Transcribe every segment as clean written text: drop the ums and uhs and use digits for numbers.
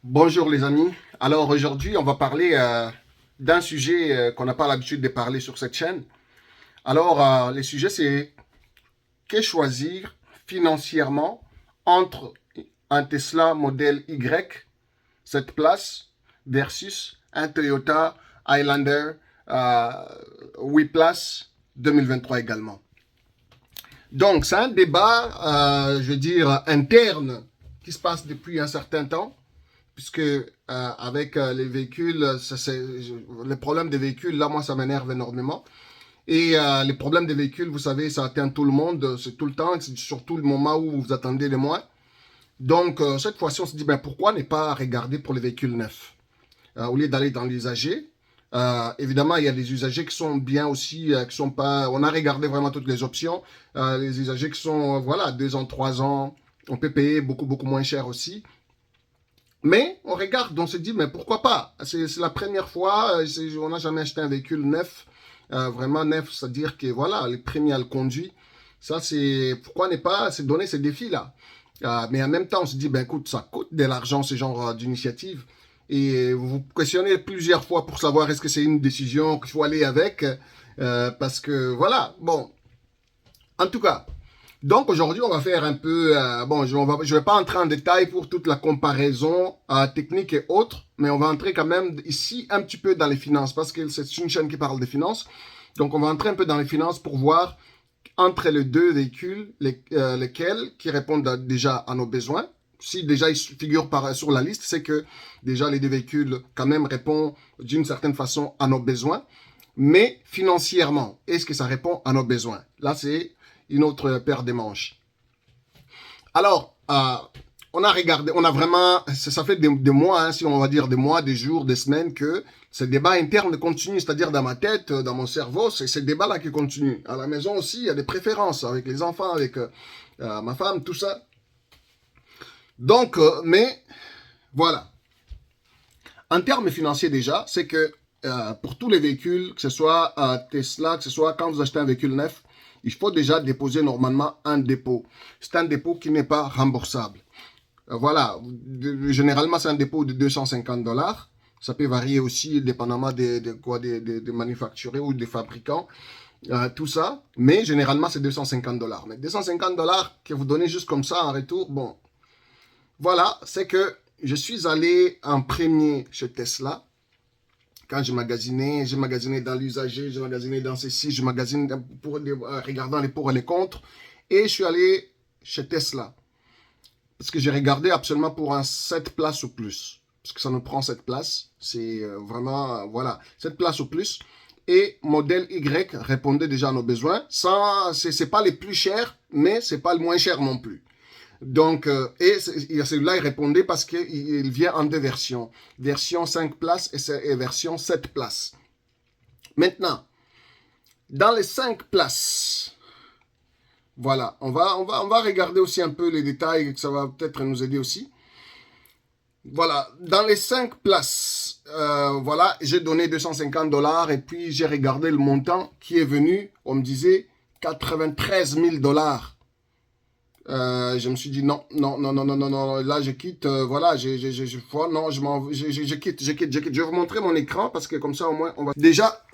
Bonjour les amis. Alors aujourd'hui, on va parler d'un sujet qu'on n'a pas l'habitude de parler sur cette chaîne. Alors le sujet c'est que choisir financièrement entre un Tesla modèle Y 7 places versus un Toyota Highlander euh, 8 places 2023 également. Donc c'est un débat, je veux dire, interne qui se passe depuis un certain temps puisque avec les véhicules, les problèmes des véhicules, là, moi, ça m'énerve énormément. Et les problèmes des véhicules, vous savez, ça atteint tout le monde, c'est tout le temps, c'est surtout le moment où vous attendez les moins. Donc, cette fois-ci, on se dit, ben, pourquoi ne pas regarder pour les véhicules neufs au lieu d'aller dans l'usager. Évidemment, il y a des usagers qui sont bien aussi, qui sont pas. On a regardé vraiment toutes les options. Les usagers qui sont, voilà, 2 ans, 3 ans, on peut payer beaucoup, beaucoup moins cher aussi. Mais on regarde, on se dit, mais pourquoi pas? C'est la première fois, on n'a jamais acheté un véhicule neuf, vraiment neuf, c'est-à-dire que voilà, le premier à le conduit. Ça, c'est pourquoi ne pas se donner ces défis-là. Mais en même temps, on se dit, ben écoute, ça coûte de l'argent, ce genre d'initiative. Et vous vous questionnez plusieurs fois pour savoir est-ce que c'est une décision qu'il faut aller avec. Parce que voilà, bon, en tout cas, donc aujourd'hui, on va faire un peu, bon, je vais pas entrer en détail pour toute la comparaison technique et autres, mais on va entrer quand même ici un petit peu dans les finances, parce que c'est une chaîne qui parle des finances. Donc on va entrer un peu dans les finances pour voir entre les deux véhicules, lesquels qui répondent déjà à nos besoins. Si déjà ils figurent sur la liste, c'est que déjà les deux véhicules quand même répondent d'une certaine façon à nos besoins. Mais financièrement, est-ce que ça répond à nos besoins? Là, c'est une autre paire de manches. Alors, on a regardé, on a vraiment, ça fait des mois, hein, si on va dire des mois, des jours, des semaines, que ce débat interne continue, c'est-à-dire dans ma tête, dans mon cerveau, c'est ce débat-là qui continue. À la maison aussi, il y a des préférences avec les enfants, avec ma femme, tout ça. Donc, mais voilà. En termes financiers déjà, c'est que pour tous les véhicules, que ce soit Tesla, que ce soit quand vous achetez un véhicule neuf, il faut déjà déposer normalement un dépôt. C'est un dépôt qui n'est pas remboursable. Voilà, généralement c'est un dépôt de 250 dollars. Ça peut varier aussi dépendamment des manufacturiers ou des fabricants, tout ça. Mais généralement c'est 250 dollars. Mais 250 dollars que vous donnez juste comme ça en retour, bon, voilà, c'est que je suis allé en premier chez Tesla. Quand j'ai magasiné dans l'usager, j'ai magasiné dans ceci, je magasine pour regardant les pour et les contre. Et je suis allé chez Tesla. Parce que j'ai regardé absolument pour un 7 places ou plus. Parce que ça nous prend 7 places. C'est vraiment, voilà, 7 places ou plus. Et modèle Y répondait déjà à nos besoins. Ça, c'est pas les plus chers, mais c'est pas le moins cher non plus. Donc, et celui-là, il répondait parce qu'il vient en deux versions. Version 5 places et version 7 places. Maintenant, dans les 5 places, voilà, on va regarder aussi un peu les détails, que ça va peut-être nous aider aussi. Voilà, dans les 5 places, voilà, j'ai donné 250 dollars et puis j'ai regardé le montant qui est venu, on me disait 93 000 dollars. Je me suis dit non, non, non, non, non, non, non, là je quitte, voilà, non, je quitte, je quitte, je quitte. Je vais vous montrer mon écran parce que comme ça au moins on va. Déjà,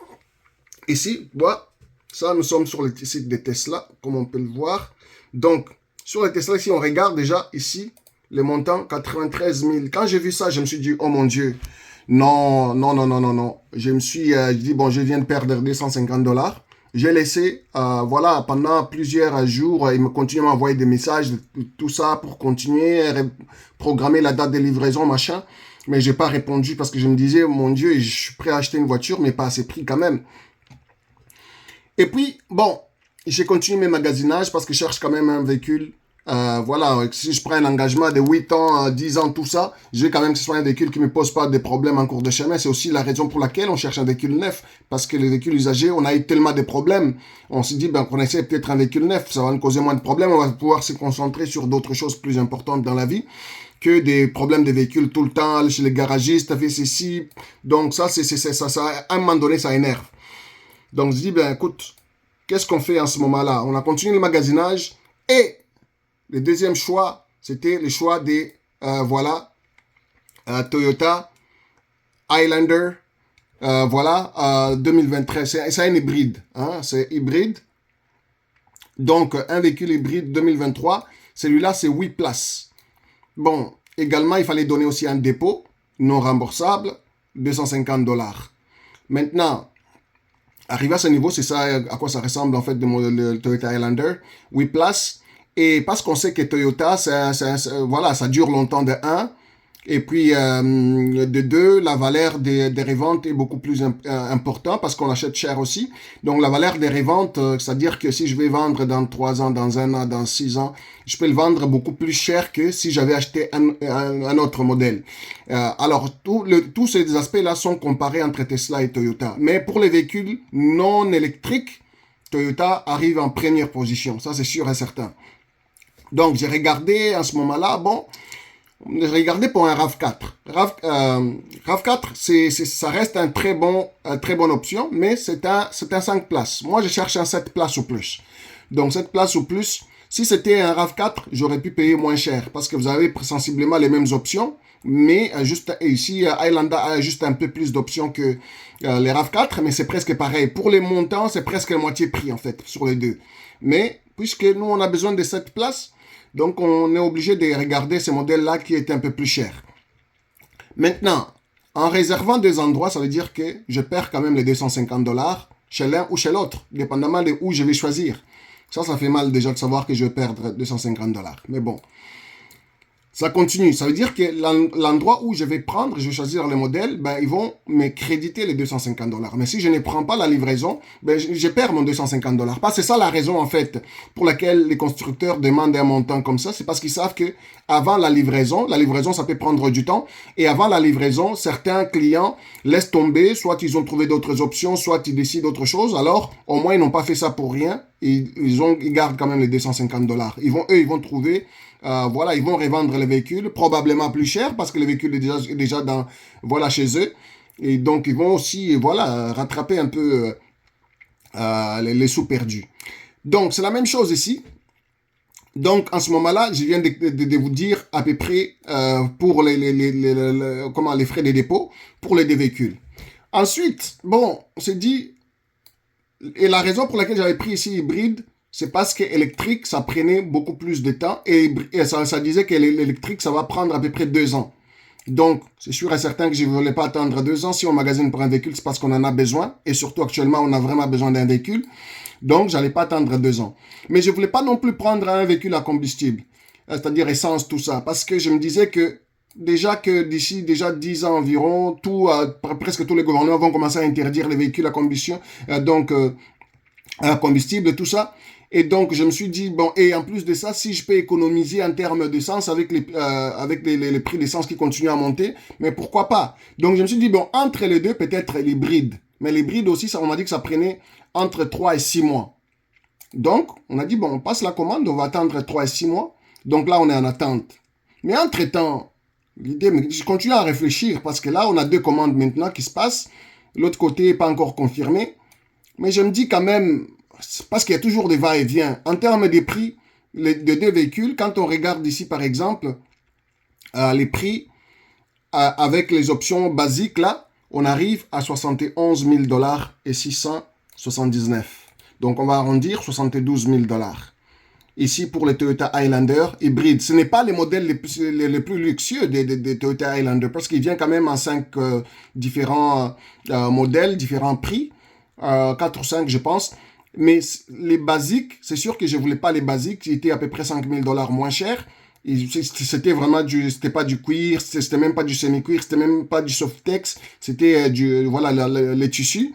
ici, voilà, ça nous sommes sur le site des Tesla, comme on peut le voir. Donc, sur les Tesla, ici on regarde déjà ici le montant 93 000. Quand j'ai vu ça, je me suis dit, oh mon Dieu, non, non, non, non, non, non. Je me suis dit, bon, je viens de perdre 250 dollars. J'ai laissé, voilà, pendant plusieurs jours, il me continue à m'envoyer des messages, tout ça pour continuer, programmer la date de livraison, machin. Mais j'ai pas répondu parce que je me disais, mon Dieu, je suis prêt à acheter une voiture, mais pas à ces prix quand même. Et puis, bon, j'ai continué mes magasinages parce que je cherche quand même un véhicule. Voilà, si je prends un engagement de 8 ans, 10 ans, tout ça, je veux quand même que ce soit un véhicule qui ne me pose pas de problèmes en cours de chemin. C'est aussi la raison pour laquelle on cherche un véhicule neuf. Parce que les véhicules usagés, on a eu tellement de problèmes. On s'est dit, ben, qu'on essaie peut-être un véhicule neuf, ça va nous causer moins de problèmes. On va pouvoir se concentrer sur d'autres choses plus importantes dans la vie que des problèmes de véhicules tout le temps, chez les garagistes, fait ceci. Donc ça, à un moment donné, ça énerve. Donc je dis, ben écoute, qu'est-ce qu'on fait en ce moment-là? On a continué le magasinage et le deuxième choix, c'était le choix des, voilà, Toyota Highlander, voilà, 2023. C'est un hybride, hein, c'est hybride. Donc, un véhicule hybride 2023, celui-là, c'est 8 places. Bon, également, il fallait donner aussi un dépôt non remboursable, 250 $. Maintenant, arrivé à ce niveau, c'est ça à quoi ça ressemble en fait le Toyota Highlander, 8 places. Et parce qu'on sait que Toyota, voilà, ça dure longtemps de 1. Et puis, de 2, la valeur des reventes est beaucoup plus importante parce qu'on achète cher aussi. Donc, la valeur des reventes, c'est-à-dire que si je vais vendre dans 3 ans, dans 1 an, dans 6 ans, je peux le vendre beaucoup plus cher que si j'avais acheté un autre modèle. Alors, tous ces aspects-là sont comparés entre Tesla et Toyota. Mais pour les véhicules non électriques, Toyota arrive en première position. Ça, c'est sûr et certain. Donc, j'ai regardé à ce moment-là, bon, j'ai regardé pour un RAV4. RAV4, ça reste une très bonne option, mais c'est un 5 places. Moi, je cherche un 7 places ou plus. Donc, 7 places ou plus, si c'était un RAV4, j'aurais pu payer moins cher parce que vous avez sensiblement les mêmes options, mais juste ici, Highlander a juste un peu plus d'options que les RAV4, mais c'est presque pareil. Pour les montants, c'est presque la moitié prix, en fait, sur les deux. Mais, puisque nous, on a besoin de 7 places, donc, on est obligé de regarder ces modèles-là qui étaient un peu plus chers. Maintenant, en réservant des endroits, ça veut dire que je perds quand même les 250 $ chez l'un ou chez l'autre, dépendamment de où je vais choisir. Ça fait mal déjà de savoir que je vais perdre 250 $. Mais bon, ça continue. Ça veut dire que l'endroit où je vais prendre, je vais choisir le modèle, ben, ils vont me créditer les 250 $. Mais si je ne prends pas la livraison, ben, je perds mon 250 $. Parce que c'est ça la raison, en fait, pour laquelle les constructeurs demandent un montant comme ça. C'est parce qu'ils savent que avant la livraison, ça peut prendre du temps. Et avant la livraison, certains clients laissent tomber. Soit ils ont trouvé d'autres options, soit ils décident autre chose. Alors, au moins, ils n'ont pas fait ça pour rien. Ils gardent quand même les 250 $. Ils vont trouver... voilà, ils vont revendre les véhicules, probablement plus cher parce que le véhicule est déjà voilà, chez eux. Et donc, ils vont aussi, voilà, rattraper un peu les sous perdus. Donc, c'est la même chose ici. Donc, en ce moment-là, je viens de vous dire à peu près pour les frais de dépôt pour les deux véhicules. Ensuite, bon, on s'est dit, et la raison pour laquelle j'avais pris ici hybride, c'est parce que électrique, ça prenait beaucoup plus de temps et ça disait que l'électrique, ça va prendre à peu près 2 ans. Donc, c'est sûr et certain que je ne voulais pas attendre 2 ans. Si on magasine pour un véhicule, c'est parce qu'on en a besoin. Et surtout, actuellement, on a vraiment besoin d'un véhicule. Donc, je n'allais pas attendre 2 ans. Mais je ne voulais pas non plus prendre un véhicule à combustible, c'est-à-dire essence, tout ça. Parce que je me disais que d'ici 10 ans environ, presque tous les gouvernements vont commencer à interdire les véhicules à combustion, à combustible, tout ça. Et donc, je me suis dit, bon, et en plus de ça, si je peux économiser en termes d'essence avec les prix d'essence qui continuent à monter, mais pourquoi pas? Donc, je me suis dit, bon, entre les deux, peut-être l'hybride. Mais l'hybride aussi, on m'a dit que ça prenait entre 3 et 6 mois. Donc, on a dit, bon, on passe la commande, on va attendre 3 et 6 mois. Donc là, on est en attente. Mais entre-temps, je continue à réfléchir parce que là, on a 2 commandes maintenant qui se passent. L'autre côté n'est pas encore confirmé. Mais je me dis quand même, parce qu'il y a toujours des va-et-vient. En termes de prix de 2 véhicules, quand on regarde ici par exemple, les prix avec les options basiques là, on arrive à 71 000 $ et 679. Donc on va arrondir 72 000 $. Ici pour les Toyota Highlander hybride. Ce n'est pas les modèles les plus luxueux des Toyota Highlander parce qu'il vient quand même en 5 différents modèles, différents prix. 4 ou 5 je pense. Mais les basiques, c'est sûr que je voulais pas les basiques qui étaient à peu près 5 000 $ moins cher. C'était vraiment c'était pas du cuir, c'était même pas du semi-cuir, c'était même pas du softex, c'était voilà, les tissus.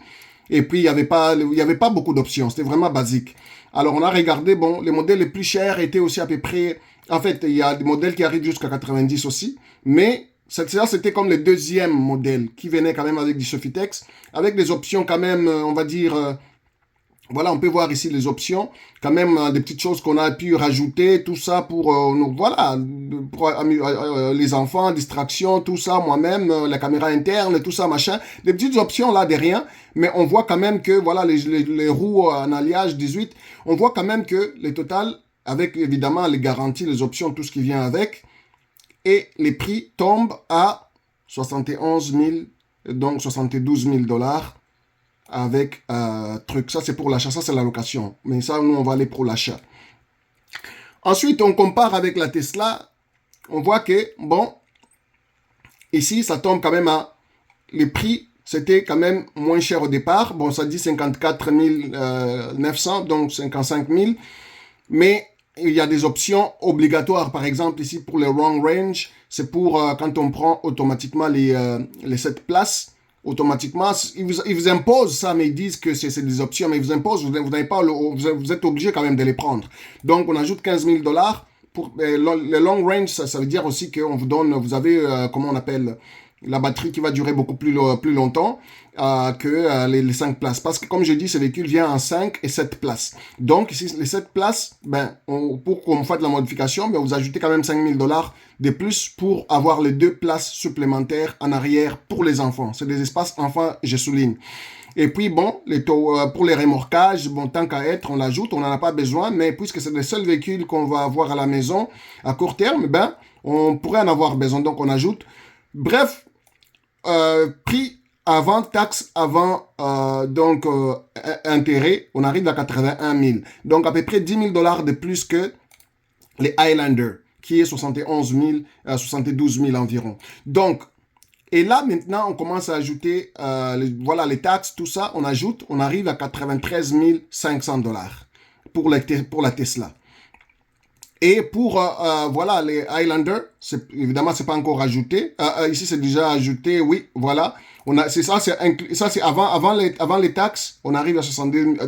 Et puis, il y avait pas beaucoup d'options, c'était vraiment basique. Alors, on a regardé, bon, les modèles les plus chers étaient aussi à peu près, en fait, il y a des modèles qui arrivent jusqu'à 90 aussi, mais c'était comme le deuxième modèle qui venait quand même avec du Sofitex, avec des options quand même, on va dire, voilà, on peut voir ici les options, quand même des petites choses qu'on a pu rajouter, tout ça pour, voilà, pour les enfants, distraction, tout ça, moi-même, la caméra interne, tout ça, machin, des petites options là de rien, mais on voit quand même que, voilà, les roues en alliage 18, on voit quand même que le total, avec évidemment les garanties, les options, tout ce qui vient avec, et les prix tombent à 71 000, donc 72 000 dollars avec truc. Ça, c'est pour l'achat. Ça, c'est la location. Mais ça, nous, on va aller pour l'achat. Ensuite, on compare avec la Tesla. On voit que, bon, ici, ça tombe quand même à... Le prix, c'était quand même moins cher au départ. Bon, ça dit 54 900, donc 55 000. Mais il y a des options obligatoires. Par exemple, ici, pour le long range, c'est pour quand on prend automatiquement les 7 places. Automatiquement, ils vous imposent ça, mais ils disent que c'est des options, mais ils vous imposent, vous n'avez pas, vous êtes obligé quand même de les prendre. Donc, on ajoute 15 000 dollars. Pour le long range, ça veut dire aussi qu'on vous donne, vous avez, comment on appelle, la batterie qui va durer beaucoup plus longtemps que les 5 places. Parce que, comme je dis, ce véhicule vient en 5 et 7 places. Donc, ici, les 7 places, pour qu'on fasse la modification, vous ajoutez quand même 5 000 dollars de plus pour avoir les 2 places supplémentaires en arrière pour les enfants. C'est des espaces enfants, je souligne. Et puis, bon, pour les remorquages, bon, tant qu'à être, on l'ajoute, on n'en a pas besoin, mais puisque c'est le seul véhicule qu'on va avoir à la maison à court terme, on pourrait en avoir besoin, donc on ajoute. Bref, prix avant taxe, avant intérêt, on arrive à 81 000. Donc à peu près 10 000 dollars de plus que les Highlander, qui est 71 000, 72 000 environ. Donc, et là maintenant, on commence à ajouter, voilà, les taxes, tout ça, on ajoute, on arrive à 93 500 dollars pour la Tesla. Et pour, voilà, les Highlander, évidemment, c'est pas encore ajouté. Ici, c'est déjà ajouté, oui, voilà. C'est ça, c'est avant les taxes, on arrive à 62 000.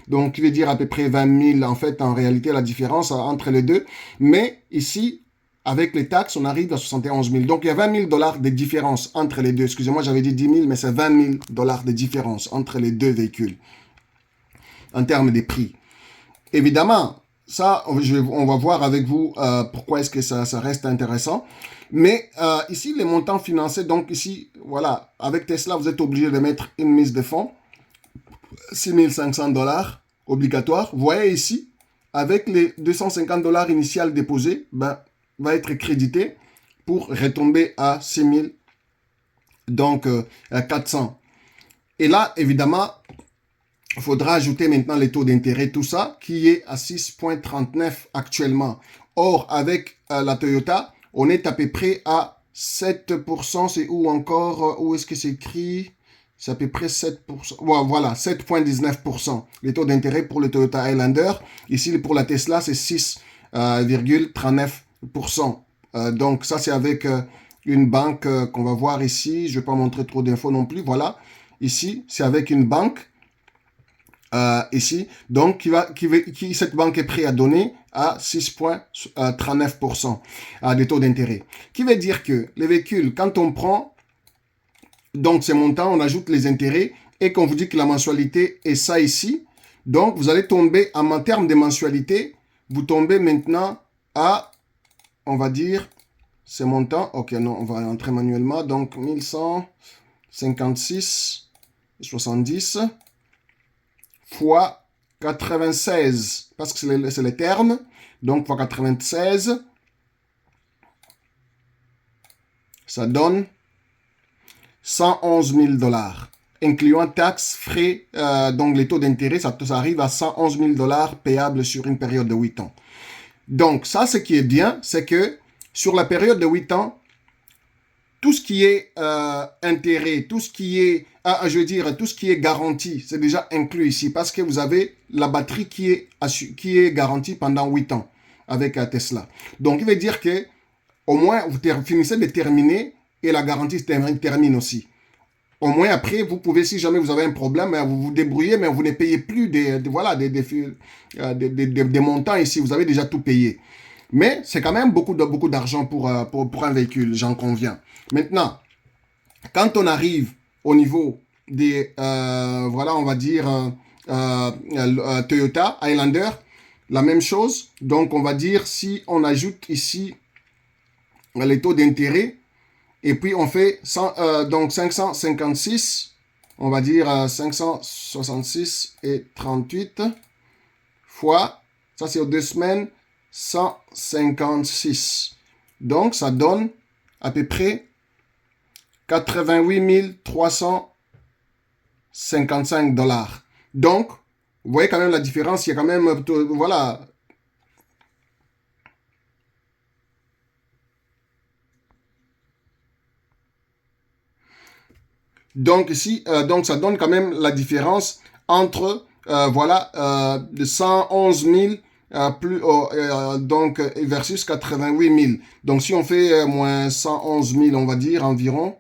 Donc, qui veut dire à peu près 20 000, en fait, en réalité, la différence entre les deux. Mais ici, avec les taxes, on arrive à 71 000. Donc, il y a 20 000 dollars de différence entre les deux. Excusez-moi, j'avais dit 10 000, mais c'est 20 000 dollars de différence entre les deux véhicules en termes de prix. Évidemment, ça, on va voir avec vous pourquoi est-ce que ça reste intéressant. Mais ici, les montants financés, donc ici, voilà, avec Tesla, vous êtes obligé de mettre une mise de fonds, 6 500 dollars obligatoire. Vous voyez ici, avec les 250 dollars initiales déposés, va être crédité pour retomber à 6 000, donc 400. Et là, évidemment, il faudra ajouter maintenant les taux d'intérêt, tout ça, qui est à 6,39 actuellement. Or, avec la Toyota, on est à peu près à 7%. C'est où encore? Où est-ce que c'est écrit? C'est à peu près 7%. Voilà, 7,19%. Les taux d'intérêt pour le Toyota Highlander. Ici, pour la Tesla, c'est 6,39%. Donc, ça, c'est avec une banque qu'on va voir ici. Je ne vais pas montrer trop d'infos non plus. Voilà. Ici, c'est avec une banque. Ici, donc cette banque est prête à donner à 6,39% des taux d'intérêt. Qui veut dire que les véhicules, quand on prend donc ces montants, on ajoute les intérêts et qu'on vous dit que la mensualité est ça ici, donc vous allez tomber en termes de mensualité, vous tombez maintenant à, on va dire, ces montants, ok, non, on va entrer manuellement, donc 1156,70 fois 96, parce que c'est les termes, donc fois 96, ça donne 111 000 dollars, incluant taxes, frais, donc les taux d'intérêt, ça arrive à 111 000 dollars payables sur une période de 8 ans. Donc ça, ce qui est bien, c'est que sur la période de 8 ans, tout ce qui est intérêt, tout ce qui est, je veux dire, tout ce qui est garanti, c'est déjà inclus ici parce que vous avez la batterie qui est garantie pendant 8 ans avec Tesla. Donc, il veut dire que au moins, vous finissez de terminer et la garantie termine aussi. Au moins, après, vous pouvez, si jamais vous avez un problème, vous vous débrouillez, mais vous ne payez plus des montants ici. Vous avez déjà tout payé. Mais c'est quand même beaucoup d'argent pour un véhicule, j'en conviens. Maintenant, quand on arrive au niveau des, voilà, on va dire, Toyota Highlander, la même chose. Donc, on va dire, si on ajoute ici les taux d'intérêt, et puis on fait donc 556, on va dire 566 et 38 fois, ça c'est aux 2 semaines, 156. Donc, ça donne à peu près 88 355 dollars. Donc, vous voyez quand même la différence, il y a quand même, voilà. Donc ici, donc ça donne quand même la différence entre, voilà, de 111 000 donc versus 88 000. Donc si on fait moins 111 000, on va dire environ,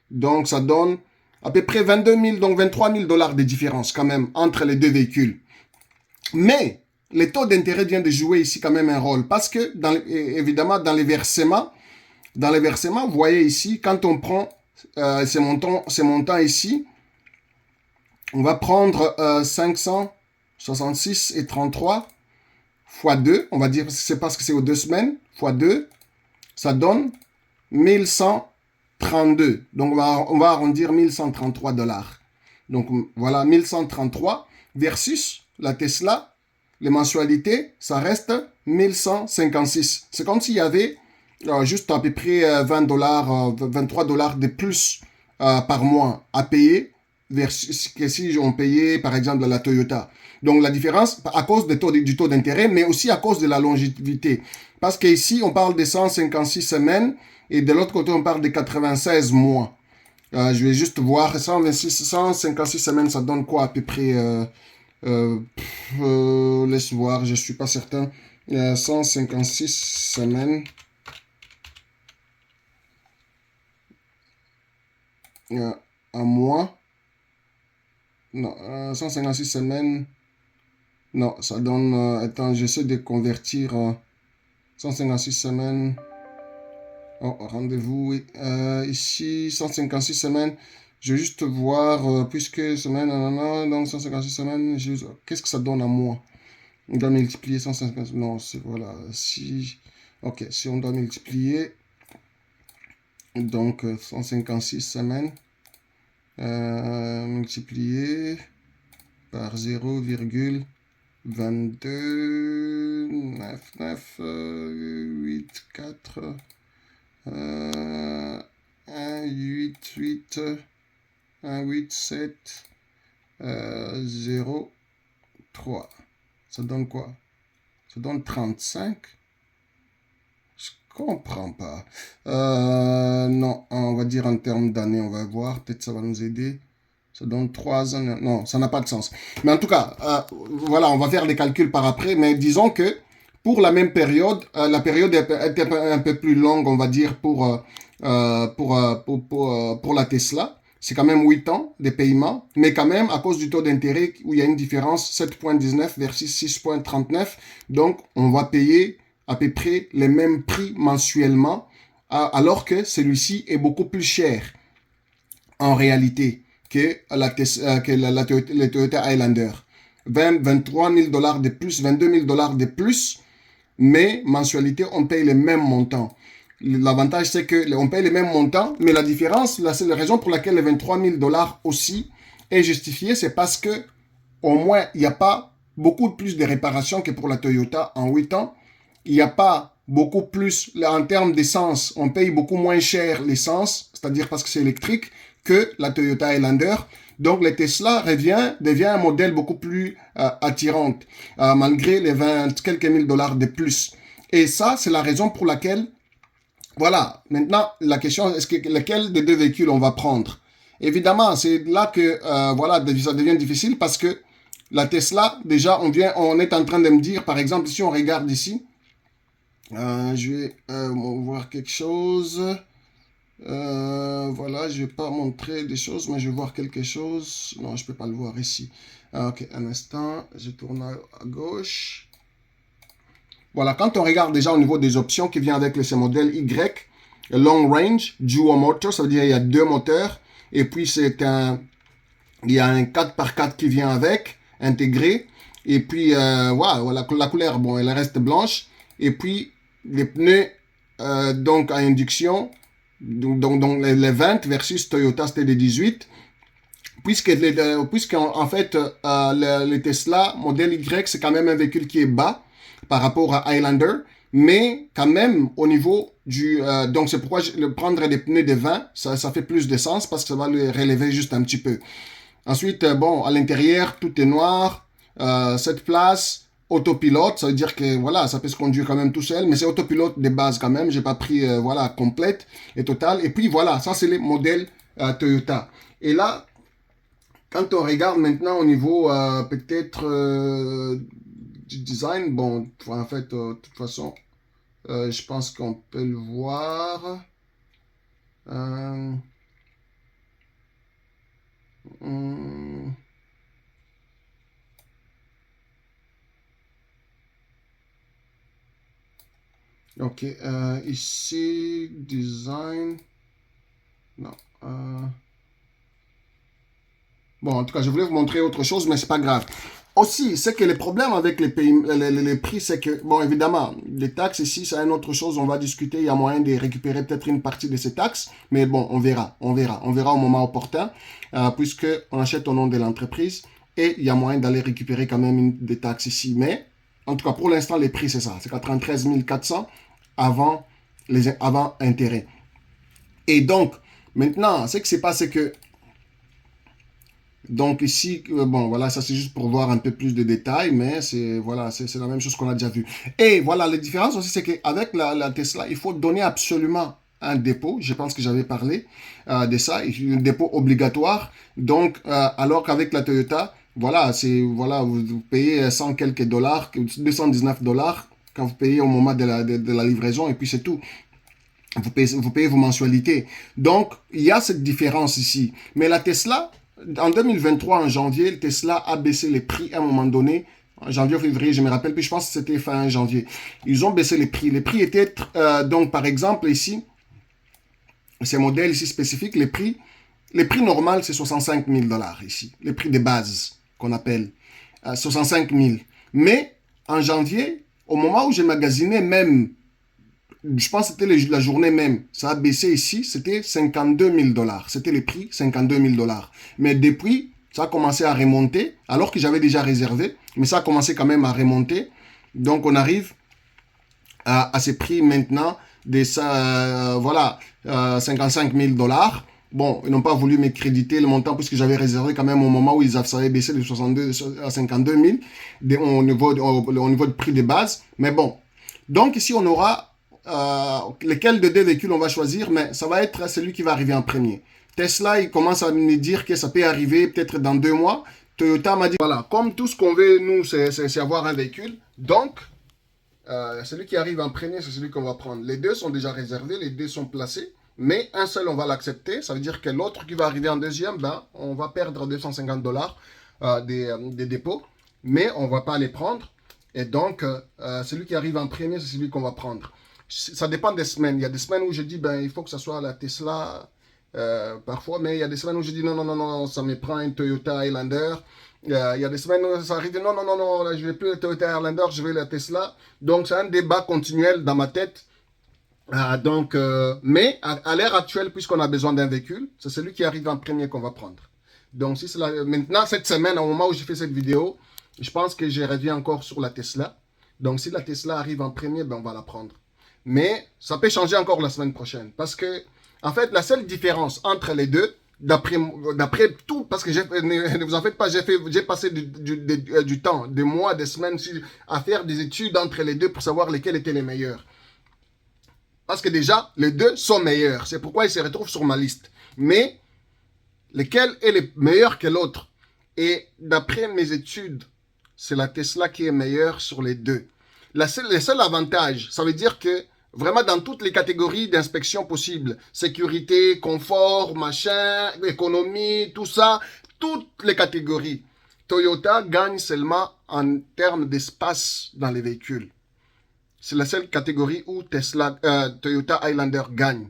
donc ça donne à peu près 22 000, donc 23 000 dollars de différence quand même entre les deux véhicules. Mais les taux d'intérêt viennent de jouer ici quand même un rôle parce que évidemment dans les versements, vous voyez ici quand on prend ces montants ici, on va prendre 566 et 33 fois 2, on va dire c'est parce que c'est aux 2 semaines, fois 2, ça donne 1132. Donc on va arrondir 1133 dollars. Donc voilà, 1133 versus la Tesla, les mensualités, ça reste 1156. C'est comme s'il y avait juste à peu près 20 dollars, 23 dollars de plus par mois à payer versus que si on payait par exemple la Toyota. Donc la différence à cause du taux d'intérêt, mais aussi à cause de la longévité. Parce qu'ici, on parle de 156 semaines et de l'autre côté, on parle de 96 mois. Je vais juste voir, 156 semaines, ça donne quoi à peu près laisse voir, je suis pas certain. 156 semaines. Un mois. Non, 156 semaines. Non, ça donne... attends, j'essaie de convertir 156 semaines. Oh, rendez-vous, oui. Ici, 156 semaines. Je vais juste voir, puisque semaine, donc 156 semaines, qu'est-ce que ça donne à mois? On doit multiplier 150, non, c'est voilà, si, ok, si on doit multiplier, donc 156 semaines, multiplié par 0,229984 188 187 0 3. Ça donne quoi? Ça donne 35. Je comprends pas. Non, on va dire en termes d'années, on va voir. Peut-être ça va nous aider. Ça donne 3 ans. Non, ça n'a pas de sens. Mais en tout cas, voilà, on va faire les calculs par après. Mais disons que pour la même période, la période était un peu plus longue, on va dire, pour la Tesla. C'est quand même 8 ans de paiement, mais quand même, à cause du taux d'intérêt, où il y a une différence, 7,19 versus 6,39, donc on va payer à peu près les mêmes prix mensuellement, alors que celui-ci est beaucoup plus cher, en réalité, que la Toyota Highlander. 23 000 dollars de plus, 22 000 dollars de plus, mais mensualité, on paye les mêmes montants. L'avantage, c'est qu'on paye les mêmes montants, mais la différence, la seule raison pour laquelle les 23 000 dollars aussi est justifié, c'est parce que au moins, il n'y a pas beaucoup plus de réparations que pour la Toyota en 8 ans. Il n'y a pas beaucoup plus, en termes d'essence, on paye beaucoup moins cher l'essence, c'est-à-dire parce que c'est électrique, que la Toyota Highlander. Donc, le Tesla devient un modèle beaucoup plus attirant, malgré les 20 quelques mille dollars de plus. Et ça, c'est la raison pour laquelle, voilà, maintenant, la question, est-ce que lequel des deux véhicules on va prendre? Évidemment, c'est là que, voilà, ça devient difficile parce que la Tesla, déjà, on est en train de me dire, par exemple, si on regarde ici, je vais voir quelque chose. Voilà, je vais pas montrer des choses, mais je vais voir quelque chose. Non, je peux pas le voir ici. Ok, un instant, je tourne à gauche. Voilà, quand on regarde déjà au niveau des options qui viennent avec ce modèle Y, Long Range, Dual Motor, ça veut dire qu'il y a 2 moteurs. Et puis, il y a un 4x4 qui vient avec, intégré. Et puis, voilà, la couleur, bon, elle reste blanche. Et puis, les pneus, donc, à induction, donc les 20 versus Toyota, c'était les 18. Puisqu'en fait, les Tesla, modèle Y, c'est quand même un véhicule qui est bas par rapport à Highlander. mais quand même au niveau du... donc c'est pourquoi prendre des pneus de 20, ça fait plus de sens parce que ça va le relever juste un petit peu. Ensuite, bon, à l'intérieur, tout est noir. Cette place, autopilote, ça veut dire que voilà, ça peut se conduire quand même tout seul, mais c'est autopilote de base quand même. J'ai pas pris voilà complète et totale. Et puis voilà, ça c'est les modèles Toyota. Et là, quand on regarde maintenant au niveau peut-être du design, bon, en fait, de toute façon, je pense qu'on peut le voir. Hum, ok, ici, design. Non. Bon, en tout cas, je voulais vous montrer autre chose, mais c'est pas grave. Aussi, c'est que les problèmes avec les, pays, les prix, c'est que, bon, évidemment, les taxes ici, c'est une autre chose, on va discuter, il y a moyen de récupérer peut-être une partie de ces taxes, mais bon, on verra au moment opportun, puisque on achète au nom de l'entreprise, et il y a moyen d'aller récupérer quand même des taxes ici, mais, en tout cas, pour l'instant, les prix, c'est ça, c'est 93 400 avant, avant intérêt. Et donc, maintenant, ce qui se passe, c'est que donc ici, bon, voilà, ça c'est juste pour voir un peu plus de détails, mais c'est voilà, c'est la même chose qu'on a déjà vu. Et voilà, la différence aussi, c'est qu'avec la Tesla, il faut donner absolument un dépôt. Je pense que j'avais parlé de ça, un dépôt obligatoire. Donc, alors qu'avec la Toyota, voilà, voilà, vous payez 100 quelques dollars, 219 dollars quand vous payez au moment de la livraison, et puis c'est tout. Vous payez vos mensualités. Donc, il y a cette différence ici. Mais la Tesla, en 2023, en janvier, Tesla a baissé les prix à un moment donné. En janvier ou février, je me rappelle, puis je pense que c'était fin janvier. Ils ont baissé les prix. Les prix étaient, donc par exemple ici, ces modèles ici spécifiques, les prix normal, c'est 65 000 dollars ici. Les prix de base qu'on appelle 65 000. Mais en janvier, au moment où j'ai magasiné même, je pense que c'était la journée même. Ça a baissé ici, c'était 52 000 dollars. C'était les prix, 52 000 dollars. Mais depuis, ça a commencé à remonter, alors que j'avais déjà réservé, mais ça a commencé quand même à remonter. Donc, on arrive à ces prix maintenant, voilà, 55 000 dollars. Bon, ils n'ont pas voulu me créditer le montant puisque j'avais réservé quand même au moment où ils avaient baissé de 62 à 52 000 au niveau du prix de base. Mais bon, donc ici, on aura lesquels de deux véhicules on va choisir, mais ça va être celui qui va arriver en premier. Tesla, il commence à me dire que ça peut arriver peut-être dans 2 mois. Toyota m'a dit, voilà, comme tout ce qu'on veut, nous, c'est avoir un véhicule. Donc, celui qui arrive en premier, c'est celui qu'on va prendre. Les deux sont déjà réservés, les deux sont placés, mais un seul, on va l'accepter. Ça veut dire que l'autre qui va arriver en deuxième, ben, on va perdre 250 dollars des dépôts, mais on ne va pas les prendre. Et donc, celui qui arrive en premier, c'est celui qu'on va prendre. Ça dépend des semaines. Il y a des semaines où je dis, ben, il faut que ce soit la Tesla parfois, mais il y a des semaines où je dis, non, non, non, non, ça me prend une Toyota Highlander. Il y a des semaines où ça arrive, non, non, non, non, là, je ne vais plus la Toyota Highlander, je vais la Tesla. Donc, c'est un débat continuel dans ma tête. Mais à l'heure actuelle, puisqu'on a besoin d'un véhicule, c'est celui qui arrive en premier qu'on va prendre. Donc, si maintenant, cette semaine, au moment où j'ai fait cette vidéo, je pense que je reviens encore sur la Tesla. Donc, si la Tesla arrive en premier, ben, on va la prendre. Mais ça peut changer encore la semaine prochaine. Parce que, en fait, la seule différence entre les deux, d'après tout, parce que ne vous en faites pas, j'ai passé du temps, des mois, des semaines à faire des études entre les deux pour savoir lesquels étaient les meilleurs. Parce que déjà, les deux sont meilleurs. C'est pourquoi ils se retrouvent sur ma liste. Mais, lequel est le meilleur que l'autre? Et d'après mes études, c'est la Tesla qui est meilleure sur les deux. Le seul avantage, ça veut dire que vraiment dans toutes les catégories d'inspection possibles, sécurité, confort, machin, économie, tout ça, toutes les catégories, Toyota gagne seulement en termes d'espace dans les véhicules. C'est la seule catégorie où Toyota Highlander gagne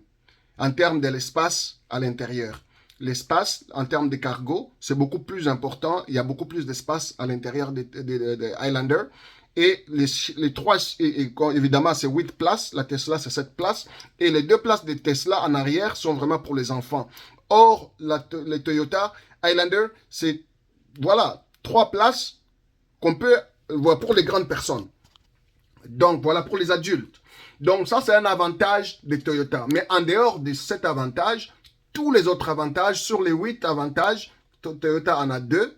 en termes de l'espace à l'intérieur. L'espace, en termes de cargo, c'est beaucoup plus important. Il y a beaucoup plus d'espace à l'intérieur de Highlander. Et les trois, évidemment, c'est 8 places. La Tesla, c'est 7 places. Et les 2 places de Tesla en arrière sont vraiment pour les enfants. Or, les Toyota Highlander, c'est, voilà, 3 places qu'on peut, pour les grandes personnes. Donc, voilà pour les adultes. Donc, ça, c'est un avantage de Toyota. Mais en dehors de cet avantage, tous les autres avantages, sur les 8 avantages, Toyota en a 2.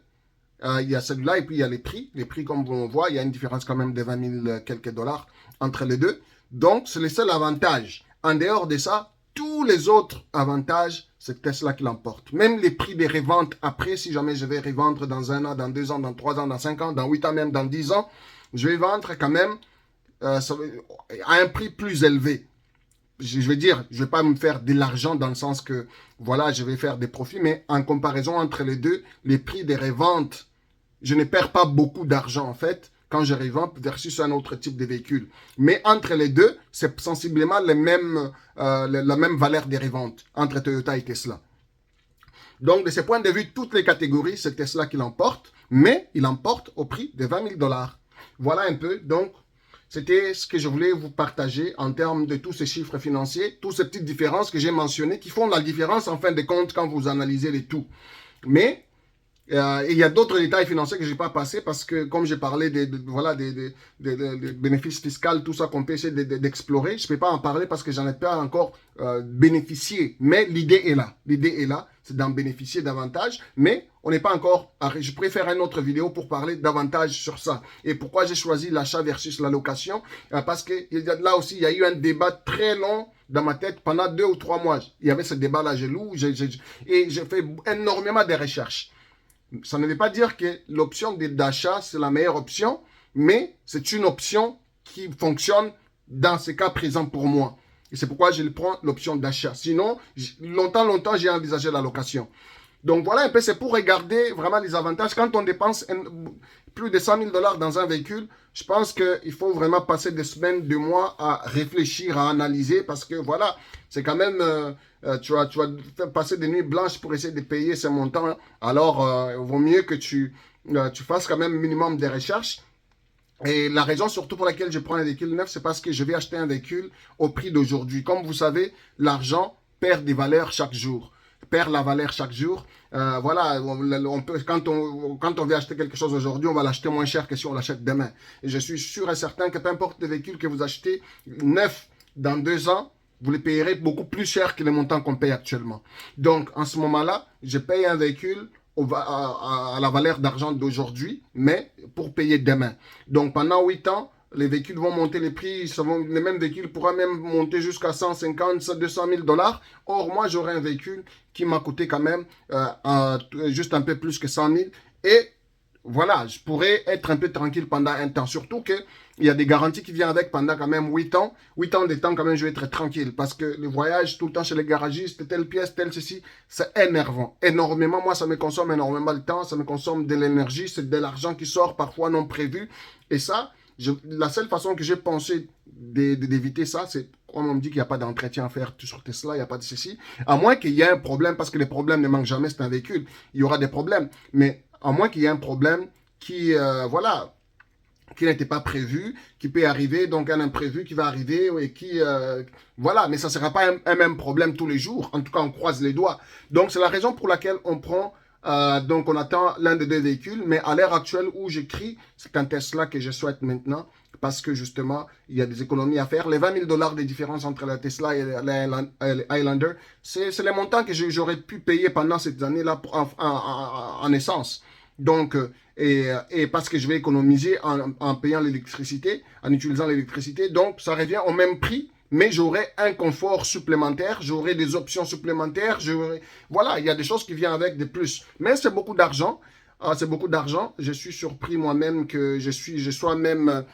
Il y a celui-là et puis il y a les prix. Les prix, comme on voit, il y a une différence quand même de 20 000 quelques dollars entre les deux. Donc, c'est le seul avantage. En dehors de ça, tous les autres avantages, c'est Tesla qui l'emporte. Même les prix des reventes après, si jamais je vais revendre dans 1 an, dans 2 ans, dans 3 ans, dans 5 ans, dans 8 ans, même dans 10 ans, je vais vendre quand même à un prix plus élevé. Je veux dire, je ne vais pas me faire de l'argent dans le sens que, voilà, je vais faire des profits, mais en comparaison entre les deux, les prix des reventes, je ne perds pas beaucoup d'argent en fait quand je revends versus un autre type de véhicule. Mais entre les deux, c'est sensiblement la même valeur des reventes entre Toyota et Tesla. Donc, de ce point de vue, toutes les catégories, c'est Tesla qui l'emporte, mais il l'emporte au prix de 20 000 dollars. Voilà un peu, donc, c'était ce que je voulais vous partager en termes de tous ces chiffres financiers, toutes ces petites différences que j'ai mentionnées, qui font la différence en fin de compte quand vous analysez les tout. Mais il y a d'autres détails financiers que je n'ai pas passé parce que, comme j'ai parlé des bénéfices fiscaux, tout ça qu'on peut essayer d'explorer, je ne peux pas en parler parce que j'en ai pas encore bénéficié. Mais l'idée est là. L'idée est là, c'est d'en bénéficier davantage. Mais on n'est pas encore... Je préfère une autre vidéo pour parler davantage sur ça. Et pourquoi j'ai choisi l'achat versus la location? Parce que là aussi, il y a eu un débat très long dans ma tête pendant 2 ou 3 mois. Il y avait ce débat-là, et j'ai fait énormément de recherches. Ça ne veut pas dire que l'option d'achat, c'est la meilleure option, mais c'est une option qui fonctionne dans ce cas présent pour moi. Et c'est pourquoi je prends l'option d'achat. Sinon, longtemps, j'ai envisagé la location. Donc voilà un peu, c'est pour regarder vraiment les avantages. Quand on dépense plus de 100 000 dollars dans un véhicule, je pense qu'il faut vraiment passer des semaines, 2 mois à réfléchir, à analyser, parce que voilà, c'est quand même, tu vas passer des nuits blanches pour essayer de payer ce montant. Alors, il vaut mieux que tu fasses quand même un minimum de recherches. Et la raison surtout pour laquelle je prends un véhicule neuf, c'est parce que je vais acheter un véhicule au prix d'aujourd'hui. Comme vous savez, l'argent perd des valeurs chaque jour. Perd la valeur chaque jour. Voilà, quand on veut acheter quelque chose aujourd'hui, on va l'acheter moins cher que si on l'achète demain. Et je suis sûr et certain que peu importe le véhicule que vous achetez neuf dans 2 ans, vous les payerez beaucoup plus cher que les montants qu'on paye actuellement. Donc, en ce moment-là, je paye un véhicule à la valeur d'argent d'aujourd'hui, mais pour payer demain. Donc, pendant 8 ans, les véhicules vont monter les prix, les mêmes véhicules pourront même monter jusqu'à 150, 200 000 dollars. Or, moi, j'aurai un véhicule qui m'a coûté quand même juste un peu plus que 100 000. Et voilà, je pourrais être un peu tranquille pendant un temps. Surtout qu'il y a des garanties qui viennent avec pendant quand même 8 ans. 8 ans de temps, quand même, je vais être tranquille. Parce que le voyage tout le temps chez les garagistes, telle pièce, telle ceci, c'est énervant. Énormément. Moi, ça me consomme énormément de temps. Ça me consomme de l'énergie. C'est de l'argent qui sort, parfois non prévu. Et ça, la seule façon que j'ai pensé d'éviter ça, c'est comme on me dit qu'il n'y a pas d'entretien à faire sur Tesla, il n'y a pas de ceci. À moins qu'il y ait un problème, parce que les problèmes ne manquent jamais, c'est un véhicule. Il y aura des problèmes. Mais à moins qu'il y ait un problème qui, qui n'était pas prévu, qui peut arriver, donc un imprévu qui va arriver, et qui, voilà, mais ça ne sera pas un même problème tous les jours. En tout cas, on croise les doigts. Donc, c'est la raison pour laquelle on prend, donc on attend l'un des 2 véhicules, mais à l'heure actuelle où j'écris, c'est un Tesla que je souhaite maintenant, parce que justement, il y a des économies à faire. Les 20 000 dollars de différence entre la Tesla et la Highlander, c'est les montants que j'aurais pu payer pendant cette année-là en essence. Donc, et parce que je vais économiser en payant l'électricité, en utilisant l'électricité. Donc, ça revient au même prix, mais j'aurai un confort supplémentaire, j'aurai des options supplémentaires, voilà, il y a des choses qui viennent avec de plus. Mais c'est beaucoup d'argent, c'est beaucoup d'argent. Je suis surpris moi-même que je sois même...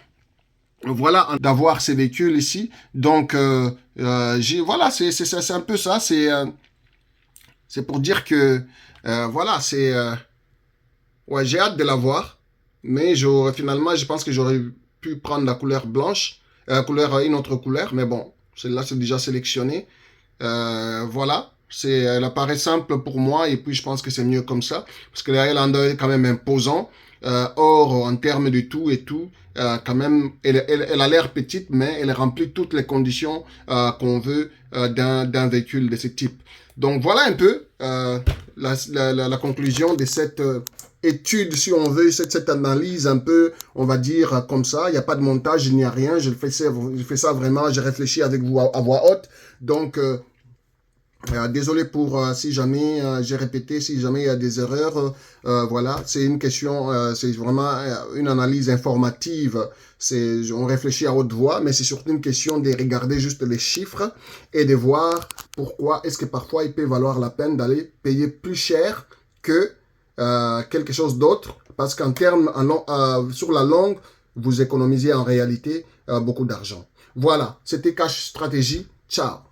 voilà, d'avoir ces véhicules ici. Donc, voilà, c'est un peu ça. C'est pour dire que, voilà, ouais, j'ai hâte de la voir. Mais finalement, je pense que j'aurais pu prendre la couleur blanche, une autre couleur. Mais bon, celle-là, c'est déjà sélectionné. Voilà. Elle apparaît simple pour moi et puis je pense que c'est mieux comme ça. Parce que la Highlander est quand même imposant. Or, en termes de tout et tout, quand même, elle a l'air petite, mais elle remplit toutes les conditions qu'on veut d'un véhicule de ce type. Donc, voilà un peu la conclusion de cette étude, si on veut, cette analyse un peu, on va dire, comme ça. Il n'y a pas de montage, il n'y a rien. Je fais ça vraiment, j'ai réfléchi avec vous à voix haute. Donc, désolé pour si jamais j'ai répété, si jamais il y a des erreurs. Voilà, c'est une question, c'est vraiment une analyse informative. On réfléchit à haute voix, mais c'est surtout une question de regarder juste les chiffres et de voir pourquoi est-ce que parfois il peut valoir la peine d'aller payer plus cher que quelque chose d'autre, parce qu'en termes, sur la longue, vous économisez en réalité beaucoup d'argent. Voilà, c'était Cash Stratégie. Ciao.